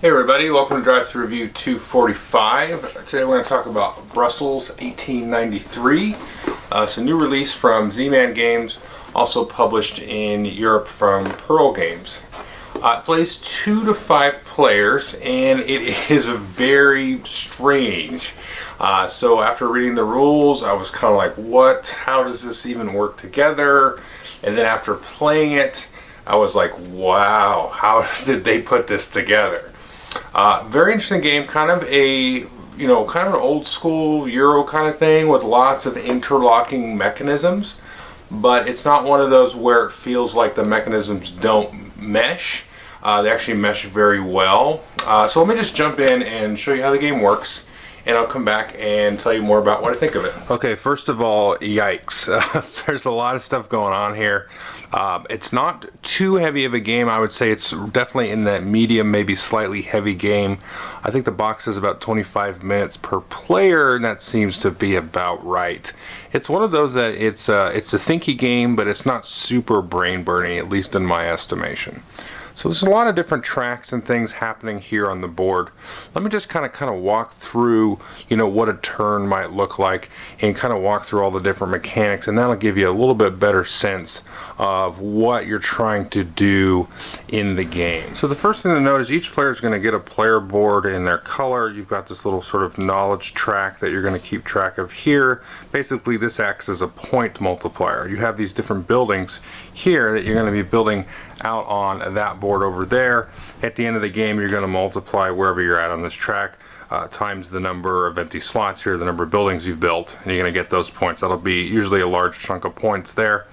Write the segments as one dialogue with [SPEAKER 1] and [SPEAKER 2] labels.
[SPEAKER 1] Hey everybody, welcome to Drive Thru Review 245. Today we're going to talk about Brussels 1893. It's a new release from Z-Man Games, also published in Europe from Pearl Games. It plays 2 to 5 players and it is very strange. So after reading the rules, I was kind of like, what? How does this even work together? And then after playing it, I was like, wow, how did they put this together? Very interesting game, kind of an old school Euro kind of thing with lots of interlocking mechanisms, but it's not one of those where it feels like the mechanisms don't mesh. They actually mesh very well. So let me just jump in and show you how the game works, and I'll come back and tell you more about what I think of it. Okay, first of all, yikes. There's a lot of stuff going on here. It's not too heavy of a game. I would say it's definitely in that medium, maybe slightly heavy game. I think the box is about 25 minutes per player, and that seems to be about right. It's one of those that it's a thinky game, but it's not super brain burning, at least in my estimation. So there's a lot of different tracks and things happening here on the board. Let me just kind of walk through, what a turn might look like, and kind of walk through all the different mechanics, and that'll give you a little bit better sense of what you're trying to do in the game. So the first thing to note is each player is going to get a player board in their color. You've got this little sort of knowledge track that you're going to keep track of here. Basically, this acts as a point multiplier. You have these different buildings here that you're going to be building out on that board over there. At the end of the game, you're going to multiply wherever you're at on this track times the number of empty slots here, the number of buildings you've built, and you're going to get those points. That'll be usually a large chunk of points there.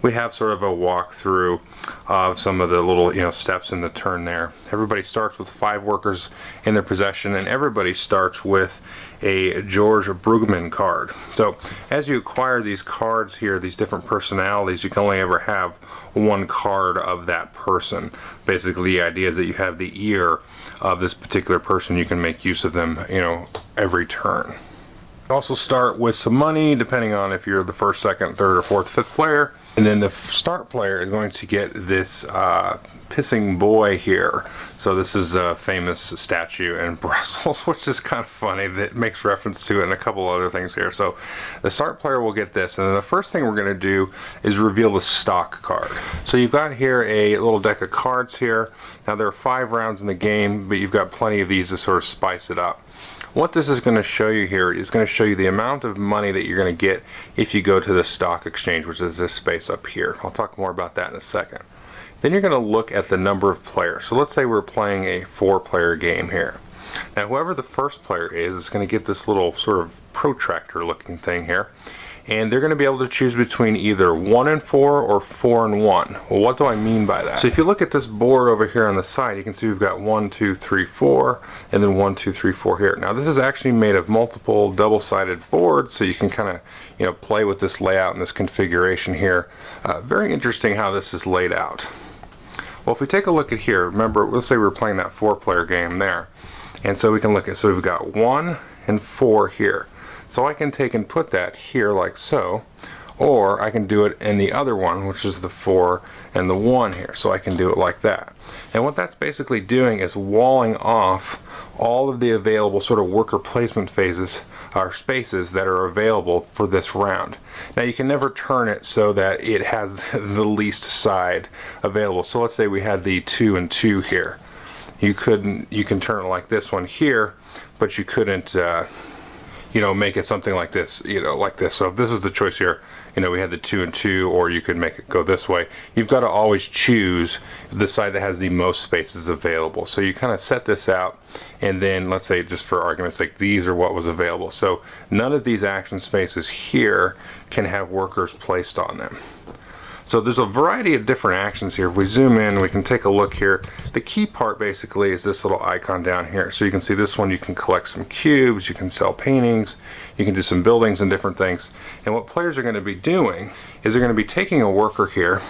[SPEAKER 1] We have sort of a walkthrough of some of the little steps in the turn there. Everybody starts with 5 workers in their possession, and everybody starts with a George Brueggemann card. So as you acquire these cards here, these different personalities, you can only ever have one card of that person. Basically, the idea is that you have the ear of this particular person. You can make use of them, every turn. Also start with some money, depending on if you're the first, second, third, or fourth, fifth player. And then the start player is going to get this pissing boy here. So this is a famous statue in Brussels, which is kind of funny. That makes reference to it and a couple other things here. So the start player will get this, and then the first thing we're going to do is reveal the stock card. So you've got here a little deck of cards here. Now there are 5 rounds in the game, but you've got plenty of these to sort of spice it up. What this is going to show you here is going to show you the amount of money that you're going to get if you go to the stock exchange, which is this space up here. I'll talk more about that in a second. Then you're going to look at the number of players. So let's say we're playing a 4-player game here. Now whoever the first player is going to get this little sort of protractor looking thing here, and they're going to be able to choose between either 1 and 4 or 4 and 1. Well, what do I mean by that? So if you look at this board over here on the side, you can see we've got 1, 2, 3, 4, and then 1, 2, 3, 4 here. Now this is actually made of multiple double-sided boards, so you can kind of play with this layout and this configuration here. Very interesting how this is laid out. Well, if we take a look at here, remember, let's say we're playing that 4-player game there, and so we can look at, so we've got 1 and 4 here. So I can take and put that here like so, or I can do it in the other one, which is the 4 and the 1 here. So I can do it like that. And what that's basically doing is walling off all of the available sort of worker placement phases or spaces that are available for this round. Now you can never turn it so that it has the least side available. So let's say we had the 2 and 2 here. You can turn it like this one here, but you couldn't make it something like this, like this. So if this is the choice here, we had the 2 and 2, or you could make it go this way. You've got to always choose the side that has the most spaces available. So you kind of set this out, and then let's say, just for argument's sake, these are what was available. So none of these action spaces here can have workers placed on them. So there's a variety of different actions here. If we zoom in, we can take a look here. The key part basically is this little icon down here. So you can see this one, you can collect some cubes, you can sell paintings, you can do some buildings and different things. And what players are going to be doing is they're going to be taking a worker here,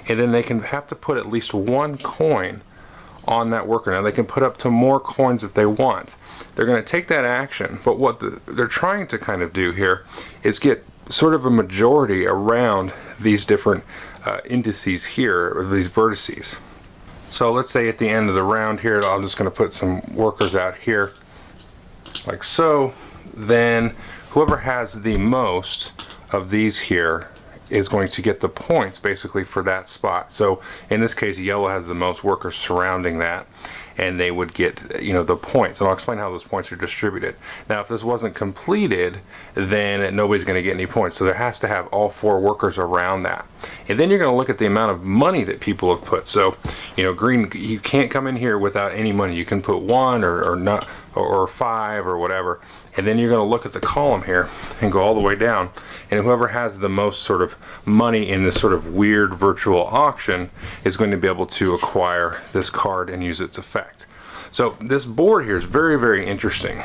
[SPEAKER 1] and then they can have to put at least 1 coin on that worker. Now they can put up to more coins if they want. They're going to take that action, but what they're trying to kind of do here is get sort of a majority around these different indices here, or these vertices. So let's say at the end of the round here, I'm just going to put some workers out here, like so. Then whoever has the most of these here is going to get the points basically for that spot. So in this case, yellow has the most workers surrounding that, and they would get, you know, the points. And I'll explain how those points are distributed. Now, if this wasn't completed, then nobody's going to get any points. So there has to have all 4 workers around that. And then you're going to look at the amount of money that people have put. So, you know, green, you can't come in here without any money. You can put 1 or not, or 5 or whatever. And then you're going to look at the column here and go all the way down. And whoever has the most sort of money in this sort of weird virtual auction is going to be able to acquire this card and use its effect. So this board here is very, very interesting.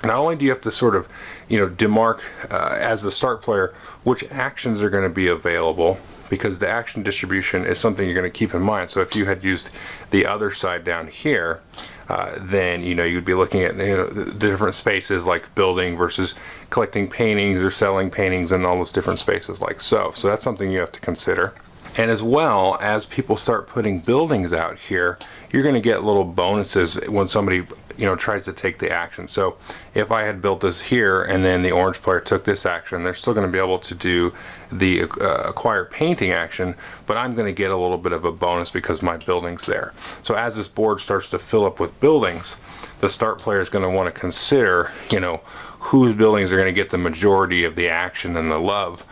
[SPEAKER 1] Not only do you have to sort of, you know, demark as the start player which actions are going to be available, because the action distribution is something you're going to keep in mind. So if you had used the other side down here, then, you know, you'd be looking at, you know, the different spaces like building versus collecting paintings or selling paintings and all those different spaces like so. So that's something you have to consider. And as well, as people start putting buildings out here, you're going to get little bonuses when somebody, you know, tries to take the action. So if I had built this here and then the orange player took this action, they're still going to be able to do the acquire painting action, but I'm going to get a little bit of a bonus because my building's there. So as this board starts to fill up with buildings, the start player is going to want to consider, you know, whose buildings are going to get the majority of the action and the love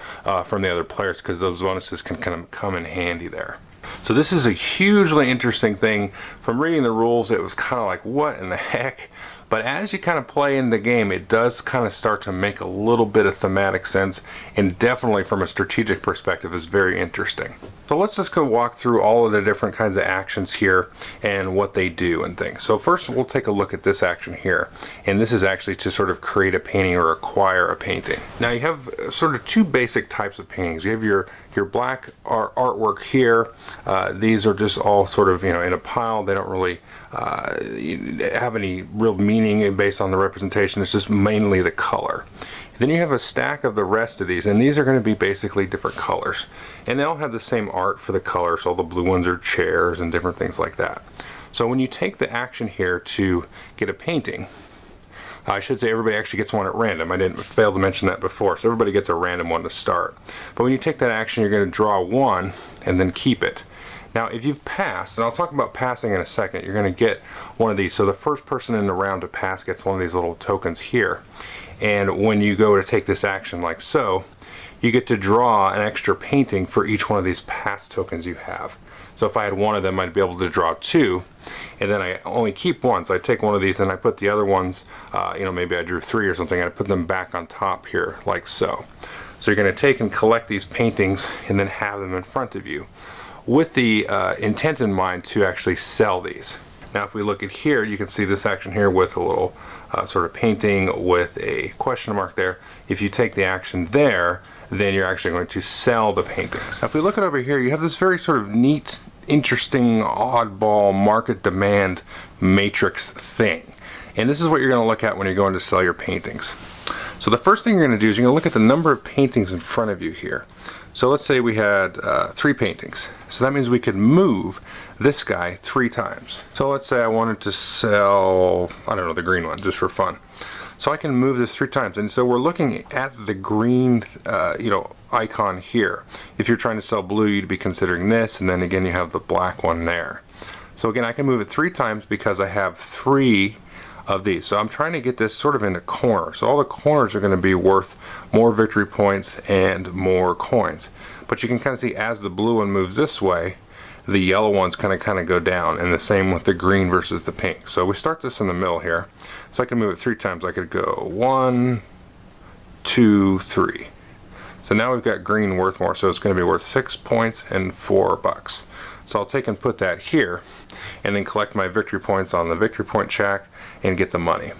[SPEAKER 1] from the other players, because those bonuses can kind of come in handy there. So this is a hugely interesting thing. From reading the rules, it was kind of like, what in the heck? But as you kind of play in the game, it does kind of start to make a little bit of thematic sense, and definitely from a strategic perspective is very interesting. So let's just go walk through all of the different kinds of actions here and what they do and things. So first we'll take a look at this action here, and this is actually to sort of create a painting or acquire a painting. Now you have sort of 2 basic types of paintings. You have your black artwork here. These are just all sort of, you know, in a pile. They don't really have any real meaning based on the representation. It's just mainly the color. Then you have a stack of the rest of these, and these are going to be basically different colors, and they all have the same art for the colors. All the blue ones are chairs and different things like that. So when you take the action here to get a painting, I should say everybody actually gets one at random. I didn't fail to mention that before. So everybody gets a random one to start. But when you take that action, you're going to draw 1 and then keep it. Now if you've passed, and I'll talk about passing in a second, you're going to get one of these. So the first person in the round to pass gets one of these little tokens here. And when you go to take this action like so, you get to draw an extra painting for each one of these pass tokens you have. So if I had one of them, I'd be able to draw 2, and then I only keep 1. So I take one of these and I put the other ones, you know, maybe I drew 3 or something, and I put them back on top here like so. So you're going to take and collect these paintings and then have them in front of you, with the intent in mind to actually sell these. Now if we look at here, you can see this action here with a little sort of painting with a question mark there. If you take the action there, then you're actually going to sell the paintings. Now if we look at over here, you have this very sort of neat, interesting, oddball market demand matrix thing. And this is what you're going to look at when you're going to sell your paintings. So the first thing you're going to do is you're going to look at the number of paintings in front of you here. So let's say we had 3 paintings. So that means we could move this guy 3 times. So let's say I wanted to sell, I don't know, the green one, just for fun. So I can move this 3 times. And so we're looking at the green, you know, icon here. If you're trying to sell blue, you'd be considering this, and then again you have the black one there. So again, I can move it 3 times because I have 3 of these. So I'm trying to get this sort of into corners. So all the corners are going to be worth more victory points and more coins. But you can kind of see as the blue one moves this way, the yellow ones kind of go down, and the same with the green versus the pink. So we start this in the middle here. So I can move it 3 times. I could go 1, 2, 3. So now we've got green worth more. So it's going to be worth 6 points and $4. So I'll take and put that here, and then collect my victory points on the victory point check and get the money.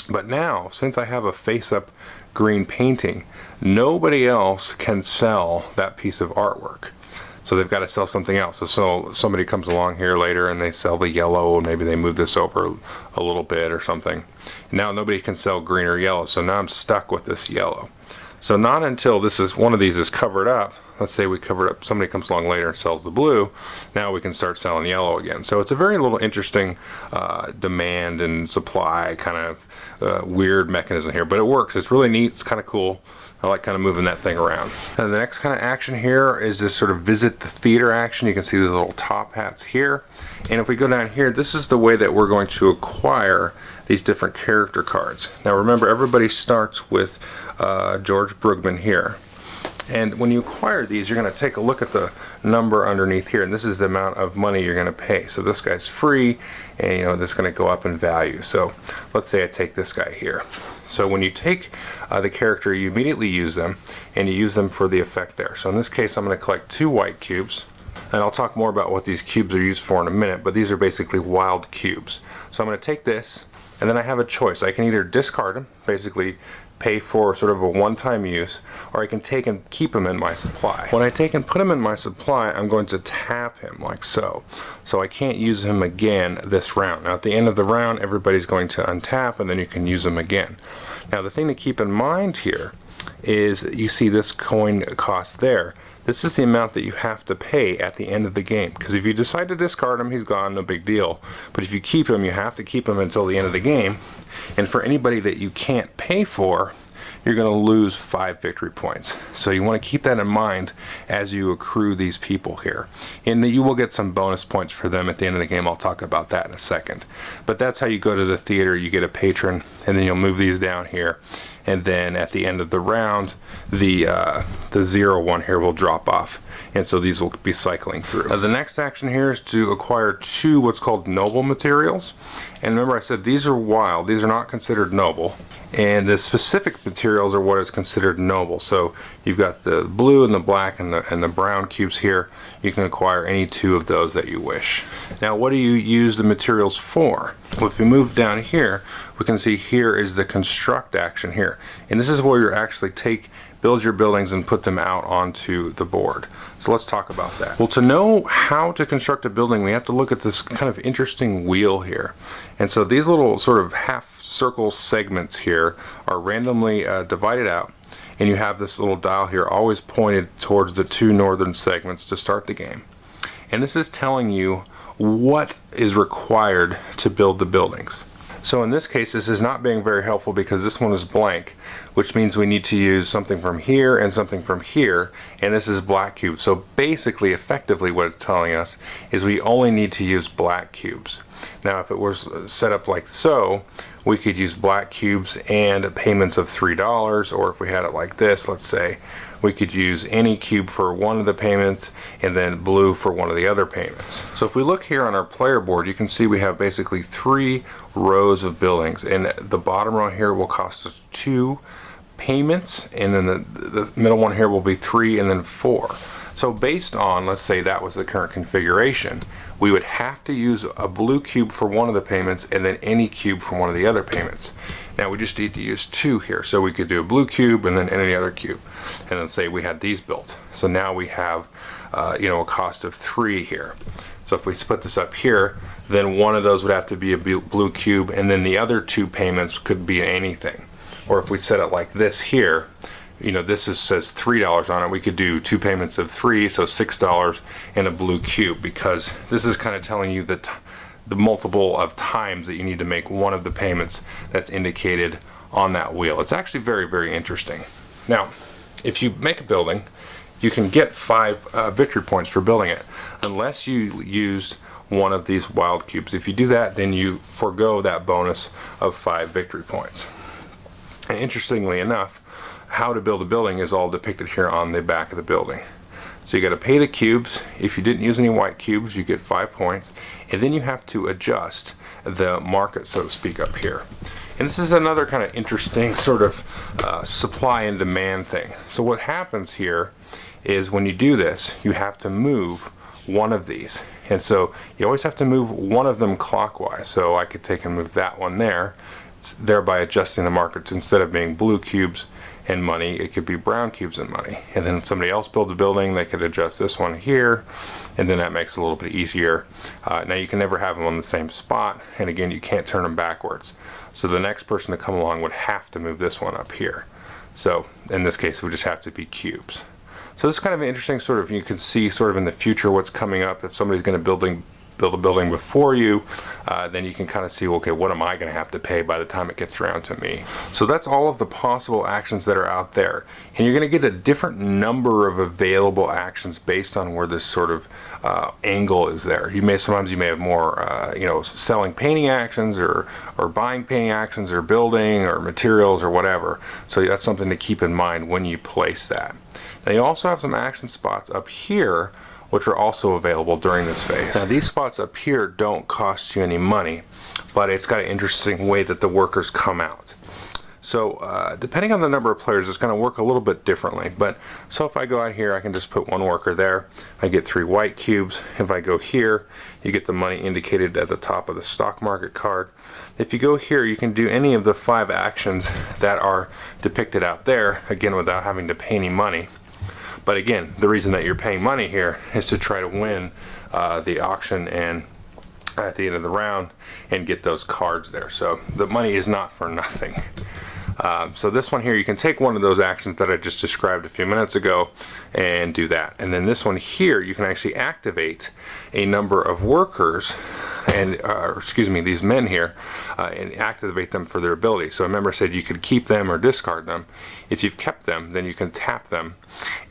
[SPEAKER 1] But now, since I have a face-up green painting, nobody else can sell that piece of artwork. So they've got to sell something else. So somebody comes along here later and they sell the yellow, and maybe they move this over a little bit or something. Now nobody can sell green or yellow, so now I'm stuck with this yellow. So not until one of these is covered up let's say we covered up, somebody comes along later and sells the blue, now we can start selling yellow again. So it's a very little interesting demand and supply kind of weird mechanism here, but it works. It's really neat. It's kind of cool. I like kind of moving that thing around. And the next kind of action here is this sort of visit the theater action. You can see these little top hats here. And if we go down here, this is the way that we're going to acquire these different character cards. Now remember, everybody starts with George Brugman here. And when you acquire these, you're going to take a look at the number underneath here, and this is the amount of money you're going to pay. So this guy's free, and you know this is going to go up in value. So let's say I take this guy here. So when you take the character, you immediately use them, and you use them for the effect there. So in this case, I'm going to collect 2 white cubes, and I'll talk more about what these cubes are used for in a minute, but these are basically wild cubes. So I'm going to take this, and then I have a choice. I can either discard them, basically pay for sort of a one-time use, or I can take and keep him in my supply. When I take and put him in my supply, I'm going to tap him like so. So I can't use him again this round. Now at the end of the round, everybody's going to untap, and then you can use him again. Now the thing to keep in mind here is you see this coin cost there. This is the amount that you have to pay at the end of the game, because if you decide to discard him, he's gone, no big deal. But if you keep him, you have to keep him until the end of the game. And for anybody that you can't pay for, you're going to lose 5 victory points. So you want to keep that in mind as you accrue these people here. And that you will get some bonus points for them at the end of the game. I'll talk about that in a second. But that's how you go to the theater. You get a patron, and then you'll move these down here. And then at the end of the round, the 0-1 here will drop off. And so these will be cycling through. The next action here is to acquire 2 what's called noble materials. And remember I said these are wild. These are not considered noble. And the specific materials are what is considered noble. So you've got the blue and the black and the brown cubes here. You can acquire any 2 of those that you wish. Now what do you use the materials for? Well, if we move down here, we can see here is the construct action here. And this is where you actually build your buildings and put them out onto the board. So let's talk about that. Well, to know how to construct a building, we have to look at this kind of interesting wheel here. And so these little sort of half circle segments here are randomly divided out. And you have this little dial here always pointed towards the 2 northern segments to start the game. And this is telling you what is required to build the buildings. So in this case, this is not being very helpful because this one is blank, which means we need to use something from here and something from here, and this is black cubes. So basically, effectively, what it's telling us is we only need to use black cubes. Now, if it was set up like so, we could use black cubes and payments of $3, or if we had it like this, let's say, we could use any cube for one of the payments and then blue for one of the other payments. So if we look here on our player board, you can see we have basically 3 rows of buildings, and the bottom row here will cost us 2 payments, and then the middle one here will be 3 and then 4. So based on, let's say that was the current configuration, we would have to use a blue cube for one of the payments and then any cube for one of the other payments. Now we just need to use 2 here, so we could do a blue cube and then any other cube, and then say we had these built. So now we have a cost of 3 here. So if we split this up here, then one of those would have to be a blue cube, and then the other 2 payments could be anything. Or if we set it like this here, this says $3 on it, we could do 2 payments of 3, so $6 and a blue cube, because this is kind of telling you that the multiple of times that you need to make one of the payments that's indicated on that wheel. It's actually very, very interesting. Now, if you make a building, you can get 5 victory points for building it, unless you used one of these wild cubes. If you do that, then you forego that bonus of 5 victory points. And interestingly enough, how to build a building is all depicted here on the back of the building. So you got to pay the cubes. If you didn't use any white cubes, you get 5 points, and then you have to adjust the market, so to speak, up here. And this is another kind of interesting sort of supply and demand thing. So what happens here is when you do this, you have to move one of these, and so you always have to move one of them clockwise. So I could take and move that one there, thereby adjusting the markets. Instead of being blue cubes and money, it could be brown cubes and money. And then somebody else builds a building, they could adjust this one here, and then that makes it a little bit easier. Now you can never have them on the same spot, and again, you can't turn them backwards. So the next person to come along would have to move this one up here. So in this case, it would just have to be cubes. So this is kind of an interesting sort of, you can see sort of in the future what's coming up. If somebody's going to build a building before you, then you can kind of see, okay, what am I going to have to pay by the time it gets around to me? So that's all of the possible actions that are out there, and you're going to get a different number of available actions based on where this sort of angle is there. Sometimes you may have more selling painting actions, or buying painting actions, or building, or materials, or whatever. So that's something to keep in mind when you place that. Now you also have some action spots up here which are also available during this phase. Now these spots up here don't cost you any money, but it's got an interesting way that the workers come out. So depending on the number of players, it's going to work a little bit differently. But so if I go out here, I can just put one worker there. I get 3 white cubes. If I go here, you get the money indicated at the top of the stock market card. If you go here, you can do any of the 5 actions that are depicted out there, again without having to pay any money. But again, the reason that you're paying money here is to try to win the auction and at the end of the round and get those cards there. So the money is not for nothing. So this one here, you can take one of those actions that I just described a few minutes ago and do that. And then this one here, you can actually activate a number of workers and these men here, and activate them for their ability. So remember I said you could keep them or discard them. If you've kept them, then you can tap them,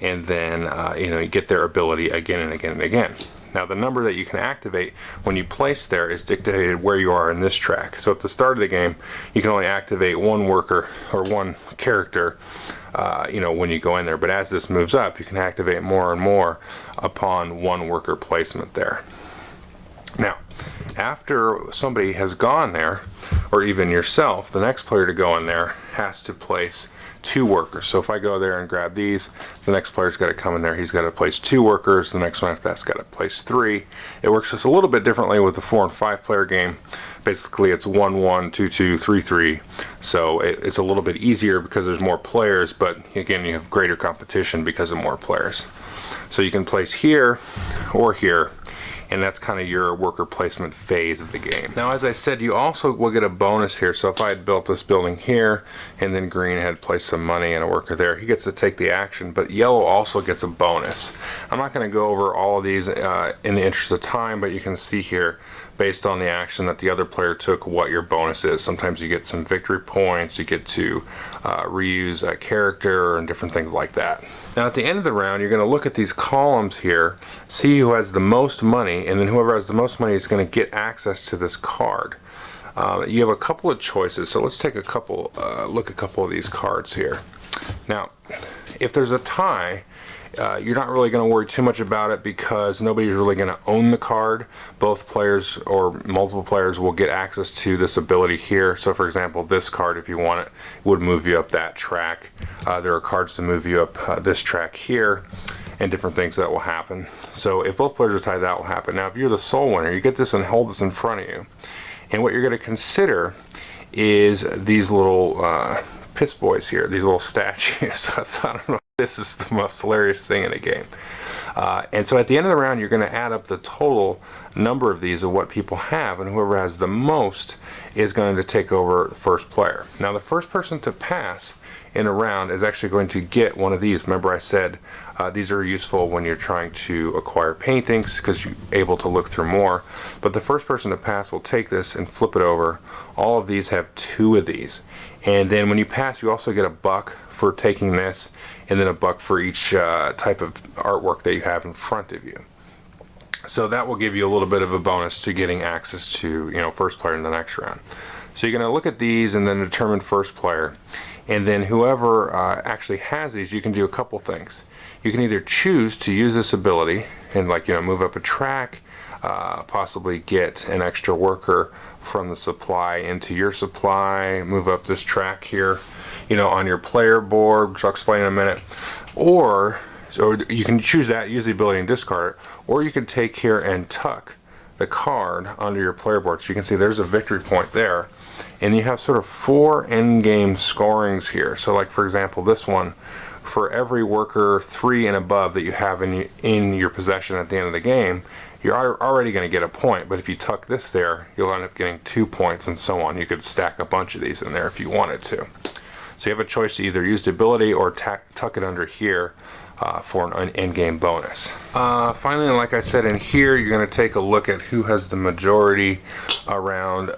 [SPEAKER 1] and then you get their ability again and again and again. Now the number that you can activate when you place there is dictated where you are in this track. So at the start of the game, you can only activate one worker or one character when you go in there. But as this moves up, you can activate more and more upon one worker placement there. Now, after somebody has gone there, or even yourself, the next player to go in there has to place 2 workers. So if I go there and grab these, the next player's got to come in there. He's got to place 2 workers. The next one after that's got to place 3. It works just a little bit differently with the 4 and 5 player game. Basically, it's 1-1, 2-2, 3-3. So it's a little bit easier because there's more players, but again, you have greater competition because of more players. So you can place here or here, and that's kind of your worker placement phase of the game. Now, as I said, you also will get a bonus here. So if I had built this building here, and then green had placed some money and a worker there, he gets to take the action, but yellow also gets a bonus. I'm not going to go over all of these in the interest of time, but you can see here, based on the action that the other player took, what your bonus is. Sometimes you get some victory points, you get to reuse a character, and different things like that. Now at the end of the round, you're going to look at these columns here, see who has the most money, and then whoever has the most money is going to get access to this card. You have a couple of choices, so let's take a couple, look at a couple of these cards here. Now, if there's a tie, you're not really going to worry too much about it because nobody's really going to own the card. Both players or multiple players will get access to this ability here. So for example, this card, if you want it, would move you up that track. There are cards to move you up this track here, and different things that will happen. So if both players are tied, that will happen. Now if you're the sole winner, you get this and hold this in front of you. And what you're going to consider is these little piss boys here, these little statues. I don't know. This is the most hilarious thing in the game. And so at the end of the round, you're going to add up the total number of these of what people have, and whoever has the most is going to take over the first player. Now the first person to pass in a round is actually going to get one of these. Remember I said these are useful when you're trying to acquire paintings because you're able to look through more. But the first person to pass will take this and flip it over. All of these have 2 of these. And then when you pass, you also get a $1 for taking this, and then a $1 for each type of artwork that you have in front of you. So that will give you a little bit of a bonus to getting access to, first player in the next round. So you're going to look at these and then determine first player. And then whoever actually has these, you can do a couple things. You can either choose to use this ability and move up a track, possibly get an extra worker from the supply into your supply, move up this track here, on your player board, which I'll explain in a minute. Or you can choose that, use the ability and discard it, or you can take here and tuck the card onto your player board. So you can see there's a victory point there, and you have sort of 4 end-game scorings here. So like for example, this one, for every worker 3 and above that you have in your possession at the end of the game, you're already going to get a point, but if you tuck this there, you'll end up getting 2 points, and so on. You could stack a bunch of these in there if you wanted to. So you have a choice to either use the ability or tuck it under here, for an in-game bonus. Finally, like I said, in here you're going to take a look at who has the majority around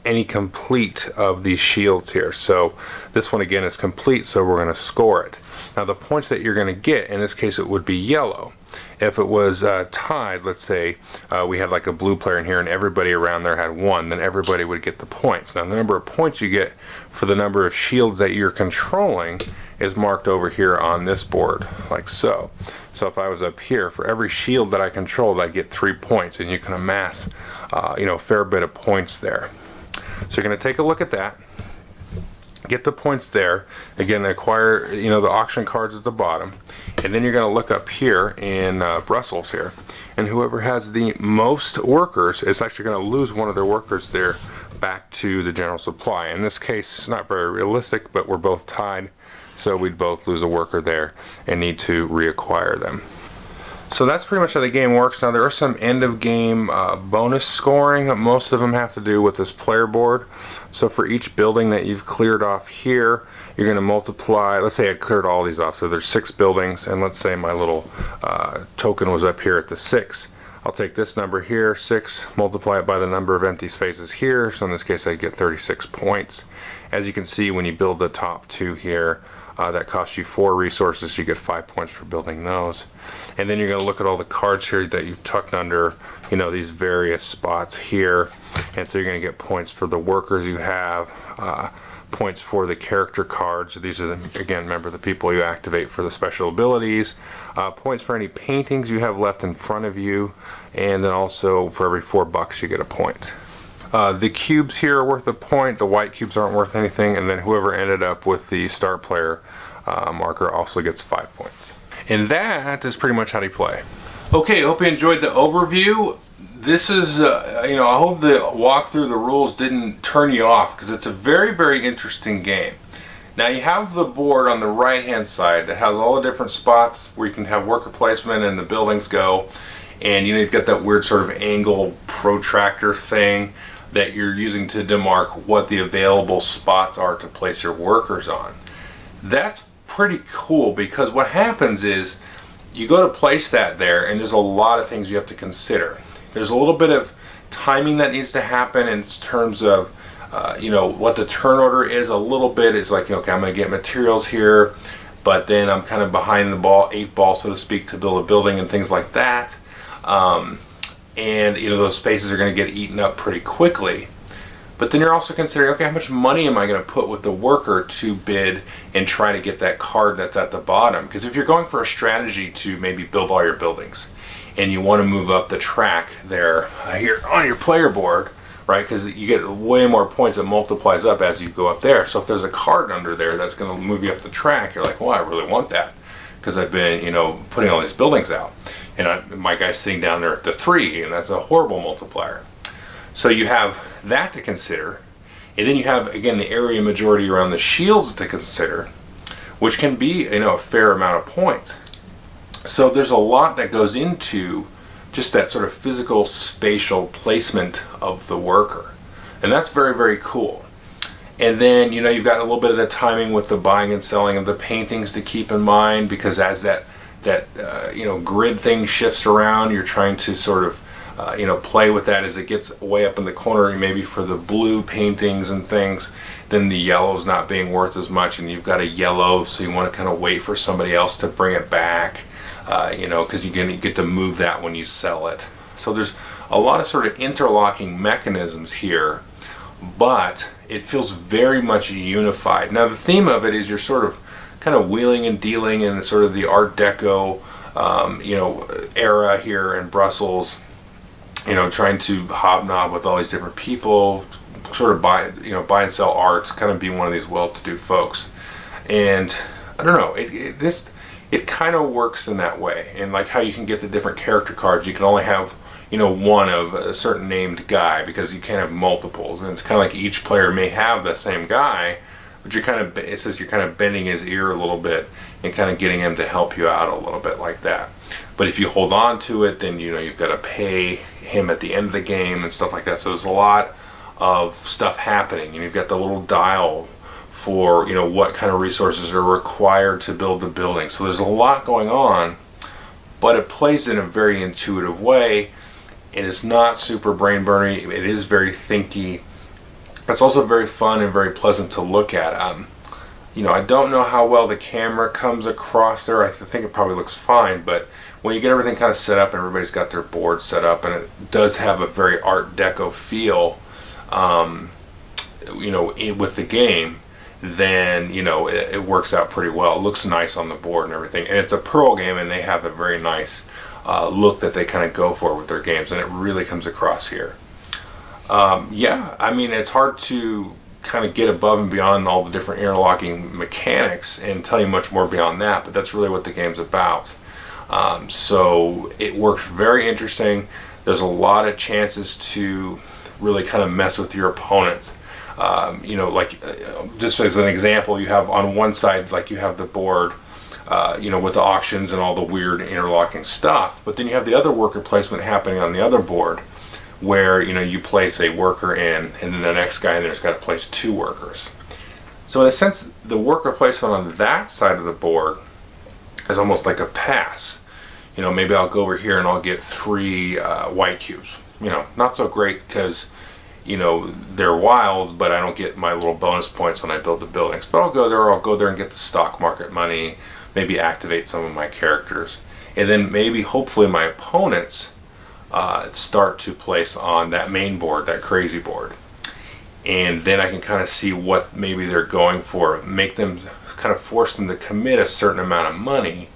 [SPEAKER 1] any complete of these shields here. So this one again is complete, so we're going to score it. Now the points that you're going to get, in this case it would be yellow. If it was tied, let's say we had like a blue player in here and everybody around there had 1, then everybody would get the points. Now the number of points you get for the number of shields that you're controlling is marked over here on this board, like so. So if I was up here, for every shield that I controlled, I get 3 points, and you can amass a fair bit of points there. So you're going to take a look at that, get the points there, again acquire the auction cards at the bottom, and then you're going to look up here in Brussels here, and whoever has the most workers is actually going to lose one of their workers there back to the general supply. In this case, it's not very realistic, but we're both tied, so we'd both lose a worker there and need to reacquire them. So that's pretty much how the game works. Now there are some end of game bonus scoring. Most of them have to do with this player board. So for each building that you've cleared off here, you're going to multiply, let's say I cleared all these off, so there's 6 buildings, and let's say my little token was up here at the 6. I'll take this number here, 6, multiply it by the number of empty spaces here, so in this case I get 36 points. As you can see, when you build the top 2 here, that costs you 4 resources, you get 5 points for building those. And then you're going to look at all the cards here that you've tucked under these various spots here, and so you're going to get points for the workers you have, points for the character cards. These are again, remember, the people you activate for the special abilities, points for any paintings you have left in front of you, and then also for every $4 you get a point. The cubes here are worth a point, the white cubes aren't worth anything, and then whoever ended up with the start player marker also gets 5 points. And that is pretty much how to play. Okay, hope you enjoyed the overview. This is, I hope the walk through the rules didn't turn you off, because it's a very, very interesting game. Now you have the board on the right hand side that has all the different spots where you can have worker placement and the buildings go, and you've got that weird sort of angle protractor thing that you're using to demark what the available spots are to place your workers on. That's pretty cool, because what happens is you go to place that there, and there's a lot of things you have to consider. There's a little bit of timing that needs to happen in terms of what the turn order is. A little bit is like, okay, I'm going to get materials here, but then I'm kind of behind the ball, 8 ball, so to speak, to build a building and things like that. And those spaces are going to get eaten up pretty quickly. But then you're also considering, okay, how much money am I going to put with the worker to bid and try to get that card that's at the bottom? Because if you're going for a strategy to maybe build all your buildings, and you want to move up the track there here on your player board, right? Because you get way more points, that multiplies up as you go up there. So if there's a card under there that's going to move you up the track, you're like, well, I really want that, because I've been, putting all these buildings out, and my guy's sitting down there at the 3, and that's a horrible multiplier. So you have that to consider, and then you have, again, the area majority around the shields to consider, which can be, a fair amount of points. So there's a lot that goes into just that sort of physical spatial placement of the worker, and that's very, very cool. And then you've got a little bit of the timing with the buying and selling of the paintings to keep in mind, because as that grid thing shifts around, you're trying to sort of play with that as it gets way up in the corner, maybe for the blue paintings and things, then the yellow's not being worth as much, and you've got a yellow, so you want to kind of wait for somebody else to bring it back, because you get to move that when you sell it. So there's a lot of sort of interlocking mechanisms here, but it feels very much unified. Now the theme of it is you're sort of kind of wheeling and dealing in sort of the Art Deco era here in Brussels, trying to hobnob with all these different people, sort of buy and sell art, kind of be one of these well-to-do folks. And I don't know, it kind of works in that way. And like how you can get the different character cards, you can only have one of a certain named guy, because you can't have multiples. And it's kind of like each player may have the same guy, but it says you're kind of bending his ear a little bit and kind of getting him to help you out a little bit like that. But if you hold on to it, then you've got to pay him at the end of the game and stuff like that. So there's a lot of stuff happening, and you've got the little dial for, you know, what kind of resources are required to build the building. So there's a lot going on, but it plays in a very intuitive way. It is not super brain burning. It is very thinky. It's also very fun and very pleasant to look at. You know, I don't know how well the camera comes across there. I think it probably looks fine, but when you get everything kind of set up and everybody's got their board set up, and it does have a very Art Deco feel, you know, with the game, then, you know, it works out pretty well. It looks nice on the board and everything. And it's a Pearl game, and they have a very nice look that they kind of go for with their games, and it really comes across here. Yeah, I mean, it's hard to kind of get above and beyond all the different interlocking mechanics and tell you much more beyond that, but that's really what the game's about. So it works very interesting. There's a lot of chances to really kind of mess with your opponents. You know, like just as an example, you have on one side, like you have the board, you know, with the auctions and all the weird interlocking stuff, but then you have the other worker placement happening on the other board, where, you know, you place a worker in, and then the next guy in there's got to place 2 workers. So in a sense, the worker placement on that side of the board is almost like a pass. You know, maybe I'll go over here and I'll get 3 white cubes. You know, not so great because, you know, they're wilds, but I don't get my little bonus points when I build the buildings. But I'll go there and get the stock market money, maybe activate some of my characters. And then maybe, hopefully, my opponents start to place on that main board, that crazy board. And then I can kind of see what maybe they're going for, make them, kind of force them to commit a certain amount of money.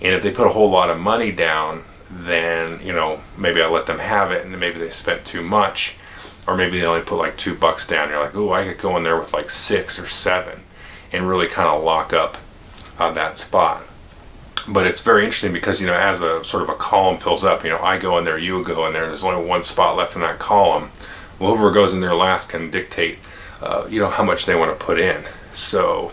[SPEAKER 1] And if they put a whole lot of money down, then, you know, maybe I let them have it, and then maybe they spent too much, or maybe they only put like $2 down. You're like, oh, I could go in there with like 6 or 7 and really kind of lock up that spot. But it's very interesting because, you know, as a sort of a column fills up, you know, I go in there, you go in there, and there's only one spot left in that column. Well, whoever goes in there last can dictate, you know, how much they want to put in. So,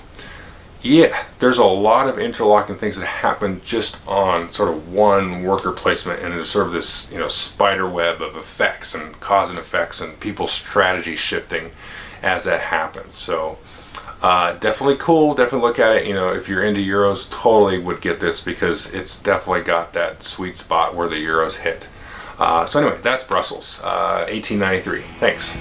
[SPEAKER 1] yeah, there's a lot of interlocking things that happen just on sort of one worker placement, and there's sort of this, you know, spider web of effects and cause and effects and people's strategy shifting as that happens. So, definitely cool. Definitely look at it. You know, if you're into Euros, totally would get this because it's definitely got that sweet spot where the Euros hit. So anyway, that's Brussels, 1893. Thanks.